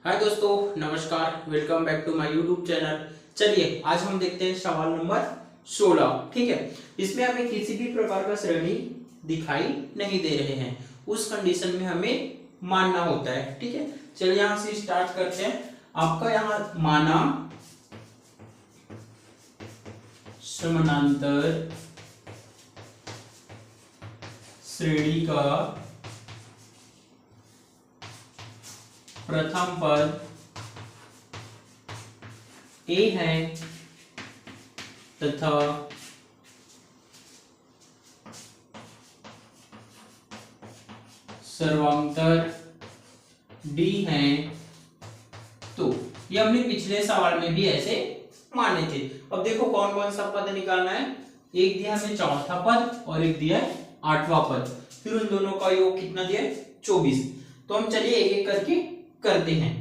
हाय दोस्तों, नमस्कार। Welcome back to my YouTube channel. चलिए आज हम देखते हैं सवाल नंबर 16। ठीक है, इसमें हमें किसी भी प्रकार का श्रेणी दिखाई नहीं दे रहे हैं, उस कंडीशन में हमें मानना होता है। ठीक है, चलिए यहां से स्टार्ट करते हैं। आपका यहाँ माना समानांतर श्रेणी का प्रथम पद ए है तथा सर्वांतर डी है, तो ये हमने पिछले सवाल में भी ऐसे माने थे। अब देखो कौन कौन सा पद निकालना है। एक दिया हमें चौथा पद और एक दिया है आठवां पद, फिर उन दोनों का योग कितना दिया है 24। तो हम चलिए एक एक करके करते हैं।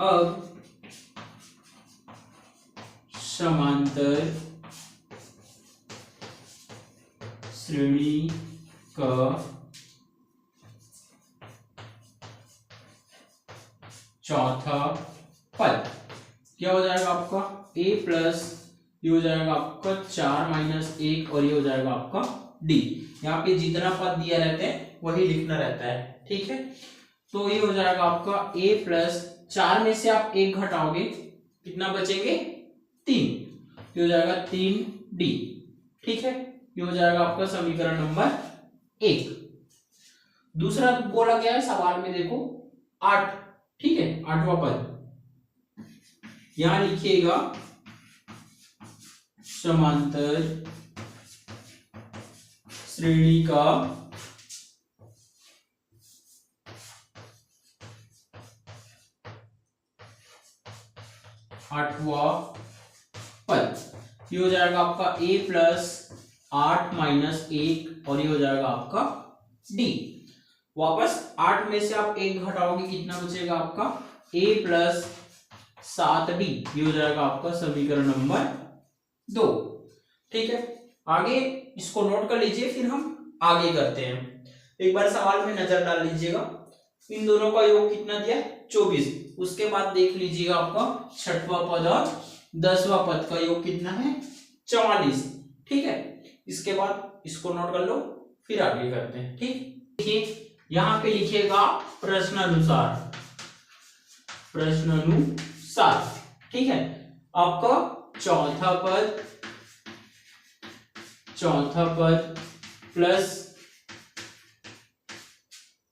अब समांतर श्रेणी का चौथा पद क्या हो जाएगा आपका a प्लस, ये हो जाएगा आपका 4 माइनस 1 और ये हो जाएगा आपका d। यहाँ पे जितना पद दिया रहता है वही लिखना रहता है। ठीक है, तो ये हो जाएगा आपका a प्लस 4 में से आप 1 घटाओगे, कितना बचेंगे 3, ये हो जाएगा 3d। ठीक है, ये हो जाएगा आपका समीकरण नंबर 1। दूसरा बोला गया है सवाल में, देखो 8। ठीक है, आठवां पद यहां लिखिएगा समांतर श्रेणी का आठवां पद, ये हो जाएगा आपका a प्लस 8 माइनस 1 और ये हो जाएगा आपका d। वापस 8 में से आप 1 घटाओगे, कितना बचेगा आपका a प्लस 7d, ये हो जाएगा आपका समीकरण नंबर 2। ठीक है, आगे इसको नोट कर लीजिए, फिर हम आगे करते हैं। एक बार सवाल में नजर डाल लीजिएगा। इन दोनों का योग कितना दिया 24। उसके बाद देख लीजिएगा आपका छठवां पद और 10वां पद का योग कितना है 44। ठीक है, इसके बाद इसको नोट कर लो, फिर आगे करते हैं। ठीक, देखिए यहां पे लिखिएगा प्रश्नानुसार, प्रश्नानुसार। ठीक है, आपका चौथा पद प्लस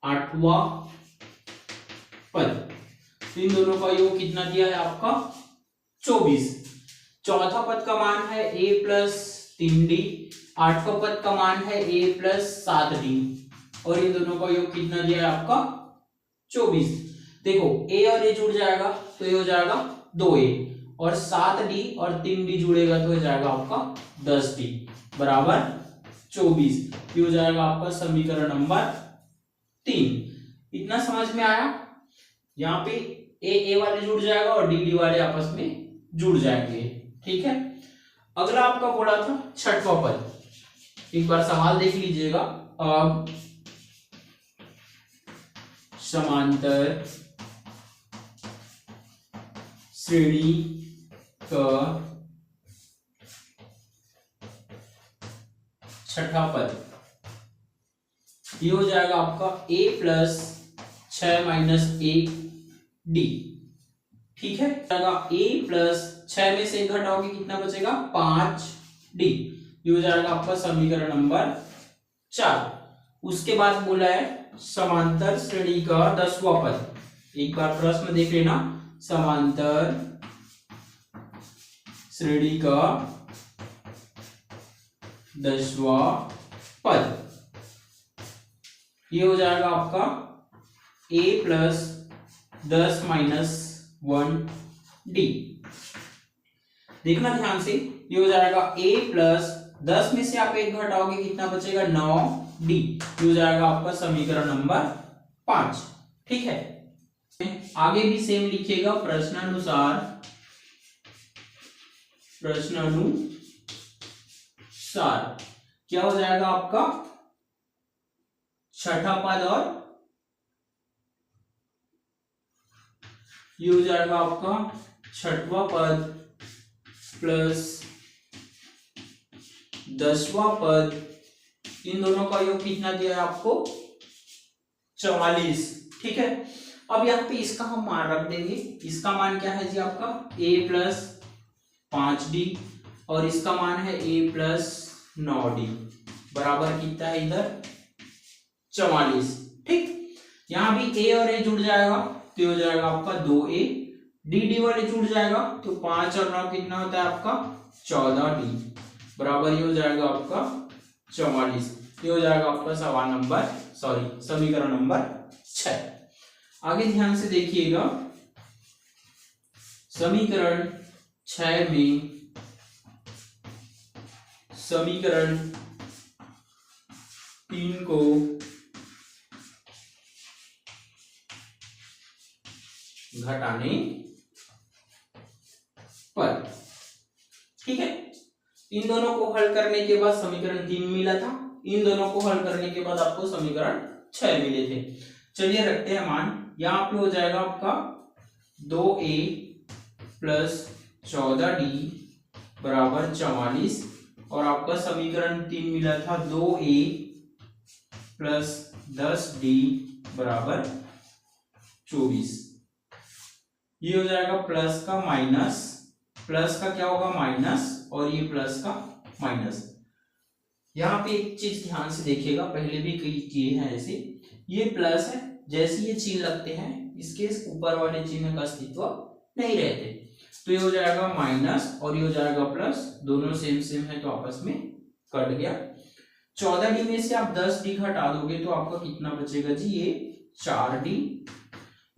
आठवां पद, इन दोनों का योग कितना दिया है आपका 24। चौथा पद का मान है a प्लस 3d, आठवां पद का मान है a प्लस 7d और इन दोनों का योग कितना दिया है आपका 24। देखो a और a जुड़ जाएगा तो ये हो जाएगा 2a और 7d और 3d जुड़ेगा तो हो जाएगा आपका 10d बराबर 24। ये हो जाएगा आपका समीकरण नंबर 3। इतना समझ में आया। यहाँ पे a वाले जुड़ जाएगा और d वाले आपस में जुड़ जाएंगे। ठीक है, अगला आपका बोला था छठवां पद। एक बार सवाल देख लीजिएगा। अब समांतर श्रेणी का छठा पद, ये हो जाएगा आपका a प्लस 6 माइनस 1d। ठीक है, a प्लस 6 में से 1 घटाओगे, कितना बचेगा 5d, ये हो जाएगा आपका समीकरण नंबर 4। उसके बाद बोला है समांतर श्रेणी का 10वां पद। एक बार प्रश्न देख लेना, समांतर श्रेणी का 10वां पद, ये हो जाएगा आपका a प्लस 10 माइनस 1d। देखना ध्यान से, ये हो जाएगा a प्लस 10 में से आप 1 घटाओगे, कितना बचेगा 9d, ये हो जाएगा आपका समीकरण नंबर 5। ठीक है, आगे भी सेम लिखिएगा प्रश्नानुसार क्या हो जाएगा आपका छठा पद और ये हो जाएगा आपका छठवां पद प्लस 10वां पद, इन दोनों का योग कितना दिया है आपको 44। ठीक है, अब यहाँ पे इसका हम मान रख देंगे। इसका मान क्या है जी आपका a प्लस 5d और इसका मान है a प्लस 9d बराबर कितना है इधर 44। ठीक, यहाँ भी a और a जुड़ जाएगा तो हो जाएगा आपका 2a, dd वाले जुड़ जाएगा तो 5 और 9 कितना होता है आपका 14d बराबर ये हो जाएगा आपका 44। ये हो जाएगा आपका समीकरण नंबर 6। आगे ध्यान से देखिएगा, समीकरण 6 में समीकरण 3 को घटाने पर, ठीक है, इन दोनों को हल करने के बाद समीकरण 3 मिला था, इन दोनों को हल करने के बाद आपको समीकरण 6 मिले थे। चलिए रखते हैं मान, यहाँ पे हो जाएगा आपका 2a प्लस 14d बराबर 44 और आपका समीकरण 3 मिला था 2a प्लस 10d बराबर 24। ये हो जाएगा प्लस का माइनस, प्लस का क्या होगा माइनस और ये प्लस का माइनस। यहाँ पे एक चीज ध्यान से देखिएगा, पहले भी कई किए हैं ऐसे, ये प्लस है, जैसे ये चिन्ह लगते हैं इसके ऊपर वाले चिन्ह का अस्तित्व नहीं रहते, तो ये हो जाएगा माइनस और ये हो जाएगा प्लस, दोनों सेम सेम है तो आपस में कट गया। 14d में से आप 10d घटा दोगे तो आपका कितना बचेगा जी ये 4d।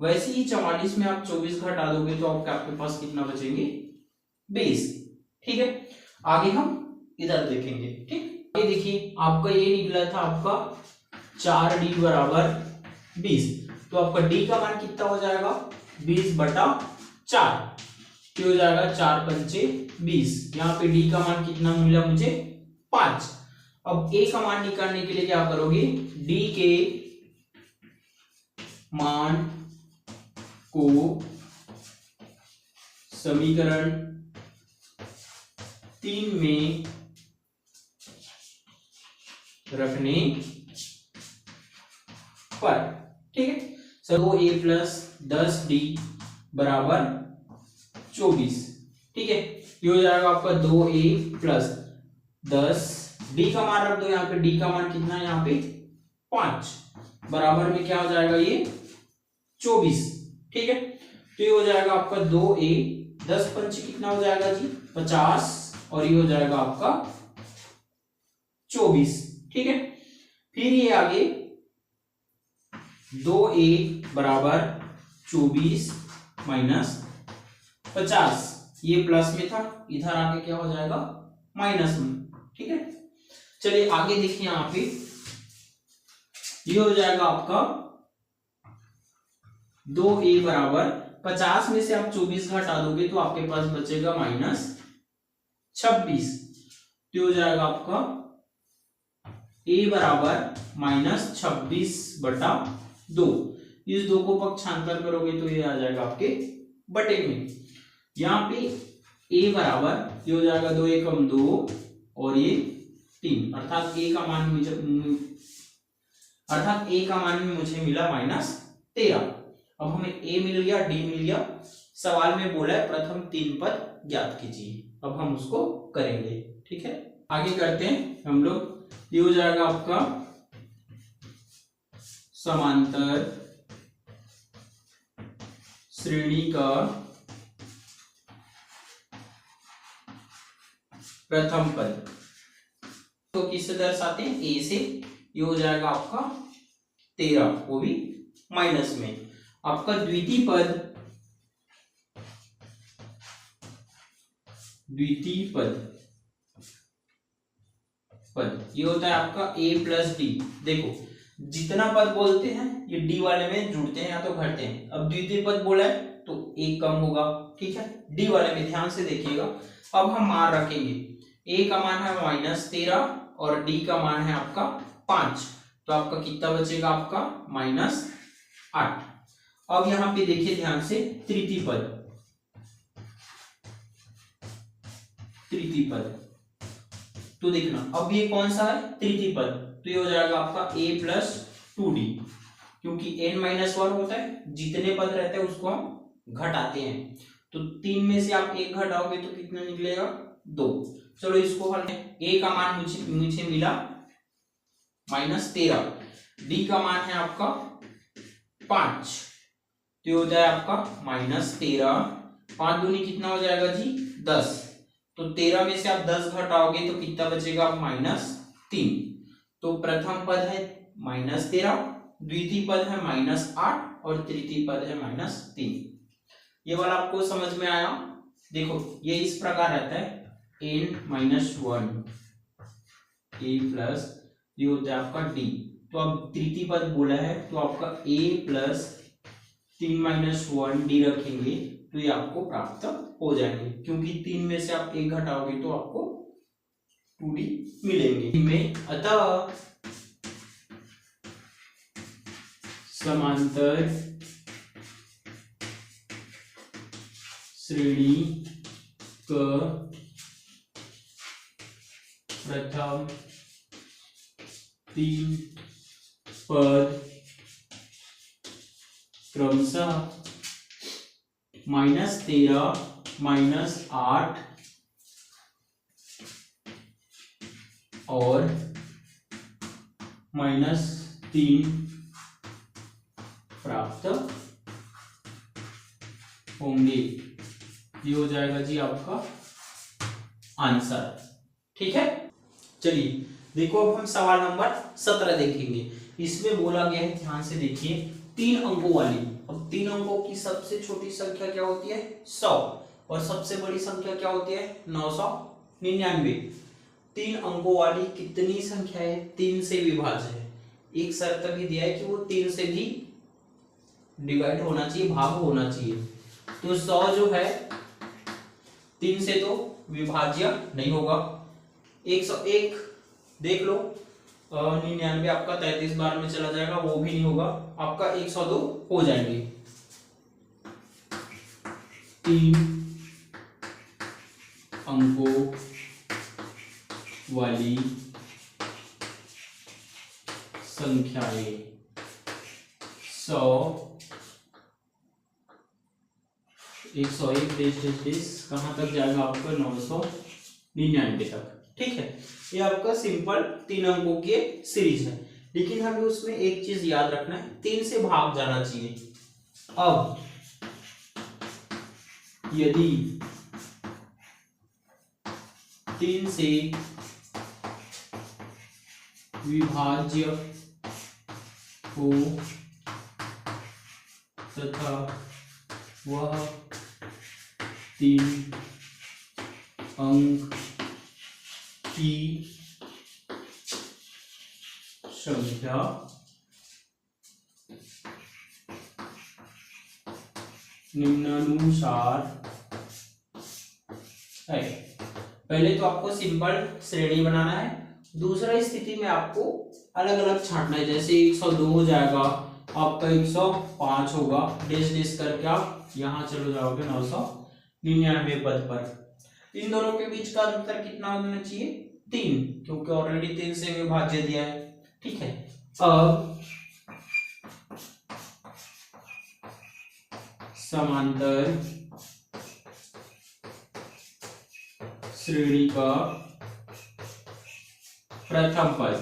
वैसे ही 44 में आप 24 घटा दोगे तो आपके पास कितना बचेंगे 20। ठीक है, आगे हम इधर देखेंगे। ठीक, ये देखिए आपका ये निकला था आपका 4d बराबर 20, तो आपका d का मान कितना हो जाएगा 20/4, तो हो जाएगा 4 पंचे 20। यहाँ पे d का मान कितना मिला मुझे 5। अब a का मान निकालने के लिए क्या करोगे, d के मान को समीकरण 3 में रखने पर, ठीक है, सो a प्लस 10d बराबर 24। ठीक है, ये हो जाएगा आपका 2a प्लस 10d का मान रख दो, यहाँ पे d का मान कितना है यहाँ पे 5 बराबर में क्या हो जाएगा ये 24। ठीक है, तो ये हो जाएगा आपका 2a 10 पंच कितना हो जाएगा जी 50 और ये हो जाएगा आपका 24। ठीक है, फिर ये आगे 2a बराबर 24 माइनस 50, ये प्लस में था, इधर आके क्या हो जाएगा माइनस में। ठीक है, चलिए आगे देखिए, यहाँ पे ये हो जाएगा आपका 2a बराबर 50 में से आप 24 घटा दोगे तो आपके पास बचेगा माइनस 26, तो हो जाएगा आपका a बराबर माइनस 26/2। इस 2 को पक्षांतर करोगे तो ये आ जाएगा आपके बटे में। यहाँ पे a बराबर ये हो जाएगा 2 एकम 2 और ये 3, अर्थात a का मान में मुझे मिला -13। अब हमें a मिल गया, d मिल गया, सवाल में बोला है प्रथम 3 पद ज्ञात कीजिए, अब हम उसको करेंगे। ठीक है, आगे करते हैं हम लोग। ये हो जाएगा आपका समांतर श्रेणी का प्रथम पद, तो किससे दर्शाते हैं a से। ये हो जाएगा आपका 13, वो भी माइनस में। आपका द्वितीय पद ये होता है आपका a प्लस d। देखो जितना पद बोलते हैं ये d वाले में जुड़ते हैं या तो घटते हैं। अब द्वितीय पद बोला है तो एक कम होगा, ठीक है, d वाले में ध्यान से देखिएगा। अब हम मान रखेंगे, a का मान है -13 और d का मान है आपका 5, तो आपका कितना बचेगा आपका -8। अब यहाँ पे देखिए ध्यान से तृतीय पद, तृतीय पद तो देखना अब ये कौन सा है, तृतीय पद, तो ये हो जाएगा आपका a प्लस 2d, क्योंकि n-1 होता है, जितने पद रहते हैं उसको हम घटाते हैं, तो 3 में से आप एक घटाओगे तो कितना निकलेगा, 2। चलो इसको हल करें। a का मान मुझे मिला -13, d का मान है आपका 5, तो ये हो जाए आपका -13, 5 दूनी कितना हो जाएगा जी, 10, तो 13 में से आप 10 घटाओगे तो कितना बचेगा, -3। तो प्रथम पद है -13, द्वितीय पद है -8 और तृतीय पद है -3। ये वाला आपको समझ में आया। देखो ये इस प्रकार रहता है n-1 a प्लस ये होता है आपका d, तो अब तृतीय पद बोला है तो आपका a प्लस 3-1 d रखेंगे तो ये आपको प्राप्त हो जाएंगे, क्योंकि 3 में से आप एक घटाओगे तो आपको 2d मिलेंगे में। अतः समांतर श्रेणी का प्रथम 3 पद क्रमशः -13, -8 और -3 प्राप्त होंगे। ये हो जाएगा जी आपका आंसर। ठीक है, चलिए देखो अब हम सवाल नंबर 17 देखेंगे। इसमें बोला गया है, ध्यान से देखिए, 3 अंकों वाली, अब 3 अंकों की सबसे छोटी संख्या क्या होती है, 100, और सबसे बड़ी संख्या क्या होती है, 999। 3 अंकों वाली कितनी संख्या है, 3 से विभाज्य है। एक शर्त भी दिया है कि वो 3 से भी डिवाइड होना चाहिए, भाग होना चाहिए। तो 100 जो है 3 से तो विभाज्य नहीं होगा। 101 देख लो, 99 आपका 33 बार में चला जाएगा, वो भी नहीं होगा। आपका 102 हो जाएंगे। 3 अंकों वाली संख्याएं 100, 101 देश कहां तक जाएगा आपका, 999 तक। ठीक है, ये आपका सिंपल 3 अंकों के सीरीज है, लेकिन हमें उसमें एक चीज याद रखना है, 3 से भाग जाना चाहिए। अब यदि 3 से विभाज्य हो तथा वह 3 अंक की संख्या निम्नानुसार है। पहले तो आपको सिंपल श्रेणी बनाना है, दूसरा स्थिति में आपको अलग अलग छांटना है। जैसे 102 हो जाएगा, आपका 105 होगा, डेश डेश करके आप यहाँ चलो जाओगे 999 पद पर। इन दोनों के बीच का अंतर कितना होना चाहिए, 3, क्योंकि ऑलरेडी 3 से विभाज्य दिया है। ठीक है, अब समांतर श्रेणी का प्रथम पद,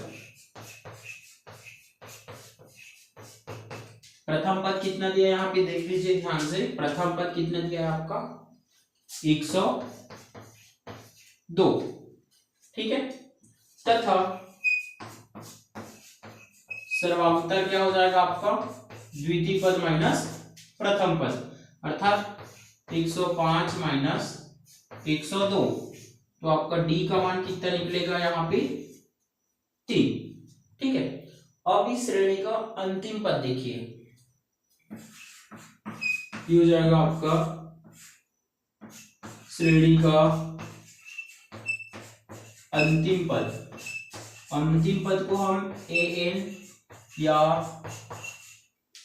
प्रथम पद कितना दिया है यहाँ पे देख लीजिए ध्यान से। प्रथम पद कितना दिया है आपका, 102। ठीक है, तथा सर्वांतर क्या हो जाएगा आपका, द्वितीय पद माइनस प्रथम पद, अर्थात 105 माइनस 102, तो आपका डी का मान कितना निकलेगा यहाँ पे, 3। ठीक है, अब इस श्रेणी का अंतिम पद देखिए, ये हो जाएगा आपका श्रेणी का अंतिम पद। अंतिम पद को हम an या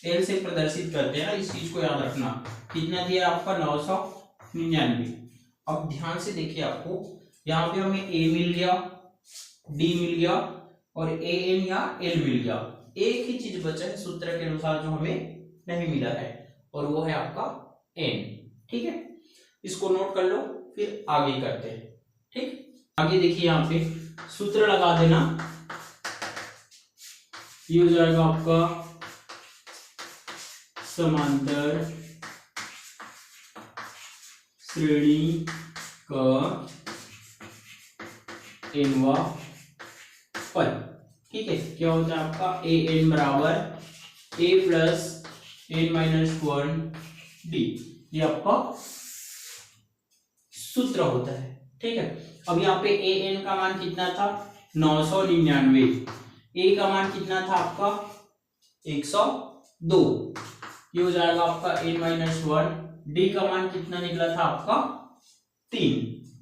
एल से प्रदर्शित करते हैं ना, इस चीज को याद रखना। कितना दिया आपका 999। अब ध्यान से देखिए, आपको यहाँ पे हमें ए मिल गया, डी मिल गया और ए एन या एल मिल गया। एक ही चीज बचा है सूत्र के अनुसार जो हमें नहीं मिला है, और वो है आपका एन। ठीक है, इसको नोट कर लो, फिर आगे करते हैं। ठीक, आगे देखिए यहाँ पे सूत्र लगा देना। ये हो जाएगा आपका समांतर श्रेणी का एनवा पद। ठीक है, क्या होता है आपका ए एन बराबर ए प्लस एन माइनस 1 डी, ये आपका सूत्र होता है। ठीक है, अब यहाँ पे ए एन का मान कितना था 999, ए का मान कितना था आपका 102, ये हो जाएगा आपका एन माइनस 1, डी का मान कितना निकला था आपका 3।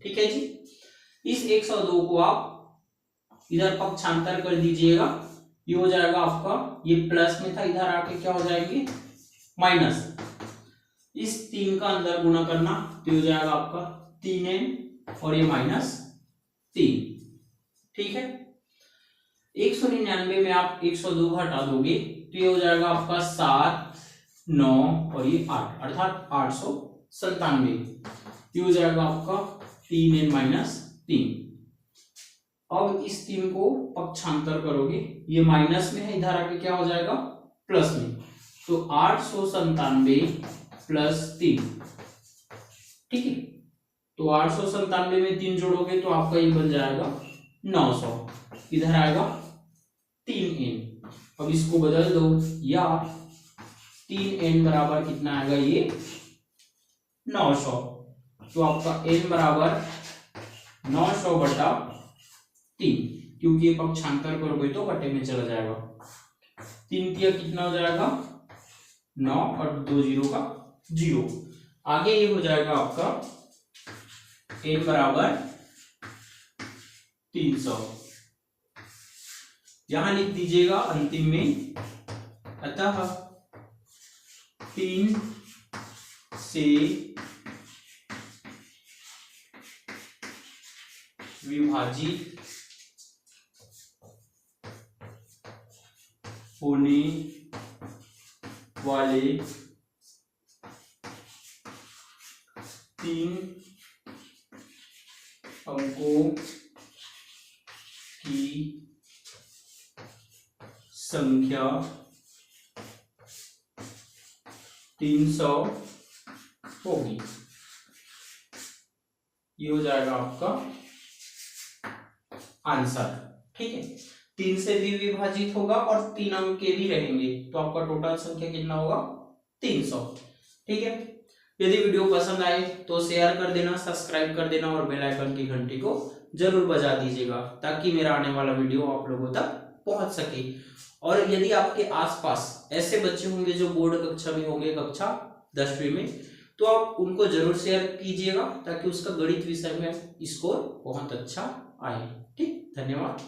ठीक है जी, इस 102 को आप इधर पक्षांतर कर दीजिएगा, ये हो जाएगा आपका, ये प्लस में था, इधर आके क्या हो जाएंगे माइनस, इस 3 का अंदर गुणा करना, तो हो जाएगा आपका 3n और ये माइनस 3। ठीक है, 199 में आप 102 हटा दोगे तो ये हो जाएगा आपका 7, 9 और ये 8, अर्थात 897। ये हो जाएगा आपका 3n माइनस 3। अब इस 3 को पक्षांतर करोगे, ये माइनस में है, इधर आके क्या हो जाएगा प्लस में, तो 897 प्लस 3। ठीक है, तो 897 में 3 जोड़ोगे तो आपका ये बन जाएगा 900, इधर आएगा 3n। अब इसको बदल दो, या 3n बराबर कितना आएगा ये 900, तो आपका n बराबर 900 बटा 3, क्योंकि ये पक्षांतर करोगे तो बटे में चला जाएगा। 3 तिया कितना हो जाएगा 9 और 2 जीरो का 0। आगे ये हो जाएगा आपका n बराबर 300, यहां लिख दीजिएगा अंतिम में, अतः 3 से विभाजित होने वाले 3 अंकों की संख्या 300 होगी। ये हो जाएगा आपका आंसर। ठीक है, 3 से भी विभाजित होगा और 3 अंक के भी रहेंगे, तो आपका टोटल संख्या कितना होगा 300। ठीक है, यदि वीडियो पसंद आए तो शेयर कर देना, सब्सक्राइब कर देना और बेल आइकन की घंटी को जरूर बजा दीजिएगा, ताकि मेरा आने वाला वीडियो आप लोगों तक पहुंच सके। और यदि आपके आसपास ऐसे बच्चे होंगे जो बोर्ड कक्षा में होंगे, कक्षा 10वीं में, तो आप उनको जरूर शेयर कीजिएगा, ताकि उसका गणित विषय में स्कोर बहुत अच्छा आए। ठीक, धन्यवाद।